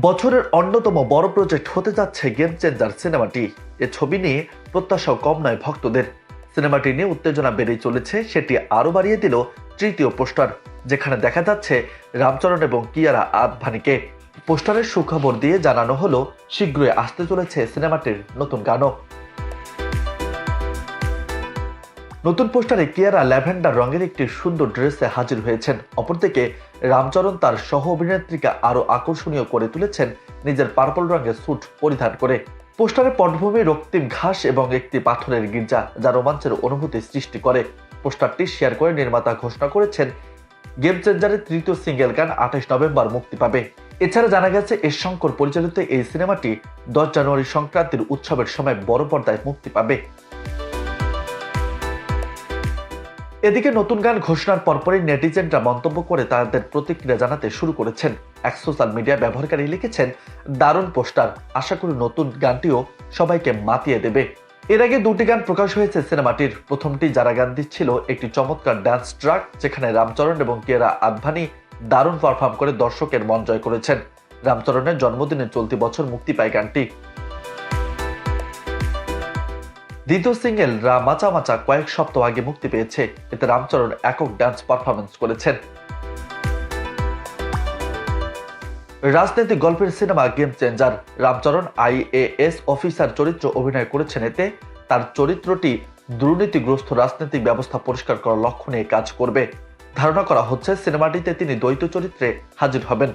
বছরের অন্যতম বড় প্রজেক্ট হতে যাচ্ছে গেম চেঞ্জার সিনেমাটি। এ ছবি নিয়ে প্রত্যাশাও কম নয় ভক্তদের। সিনেমাটি নিয়ে উত্তেজনা বেড়েই চলেছে, সেটি আরও বাড়িয়ে দিল তৃতীয় পোস্টার, যেখানে দেখা যাচ্ছে রামচরণ এবং কিয়ারা আদভানিকে। পোস্টারের সুখবর দিয়ে জানানো হলো শীঘ্রই আসতে চলেছে সিনেমাটির নতুন গানও। নতুন পোস্টারে কিয়ারা ল্যাভেন্ডার রঙের একটি সুন্দর ড্রেসে হাজির হয়েছেন। অপরদিকে রামচরণ তার সহ অভিনেত্রীকে আরো আকর্ষণীয় করে তুলেছেন নিজের পার্পল রঙের স্যুট পরিধান করে। পোস্টারে পটভূমি, রক্তিম ঘাস এবং একটি পাথরের গির্জা, যা রোমাঞ্চের অনুভূতি সৃষ্টি করে। পোস্টারটি শেয়ার করে নির্মাতা ঘোষণা করেছেন গেম চেঞ্জারের তৃতীয় সিঙ্গেল গান 28 নভেম্বর মুক্তি পাবে। এছাড়া জানা গেছে এস শঙ্কর পরিচালিত এই সিনেমাটি 10 জানুয়ারি সংক্রান্তির উৎসবের সময় বড় পর্দায় মুক্তি পাবে। এদিকে নতুন গান ঘোষণার পরপরই নেটিজেনরা মন্তব্য করে তাদের প্রতিক্রিয়া জানাতে শুরু করেছেন। এক সোশ্যাল মিডিয়া ব্যবহারকারী লিখেছেন, দারুণ পোস্টার, আশা করি নতুন গানটিও সবাইকে মাতিয়ে দেবে। এর আগে দুটি গান প্রকাশ হয়েছে সিনেমাটির। প্রথমটি যারা গান দিচ্ছিল একটি চমৎকার ডান্স ট্র্যাক, যেখানে রামচরণ এবং কিয়ারা আদভানি দারুণ পারফর্ম করে দর্শকের মন জয় করেছেন। রামচরণের জন্মদিনে চলতি বছর মুক্তি পায় গানটি। দ্বিতীয় সিঙ্গেল রা মাচা মাচা কয়েক সপ্তাহ আগে মুক্তি পেয়েছে। এতে রামচরণ একক ডান্স পারফরমেন্স করেছেন। রাজনৈতিক গল্পের cinema game changer. Ram Charan IAS officer চরিত্র অভিনয় করেছেন। এতে তার চরিত্রটি দুর্নীতিগ্রস্ত রাজনৈতিক ব্যবস্থা পরিষ্কার করার লক্ষ্য নিয়ে কাজ করবে। ধারণা করা হচ্ছে সিনেমাটিতে তিনি দ্বৈত চরিত্রে হাজির হবেন।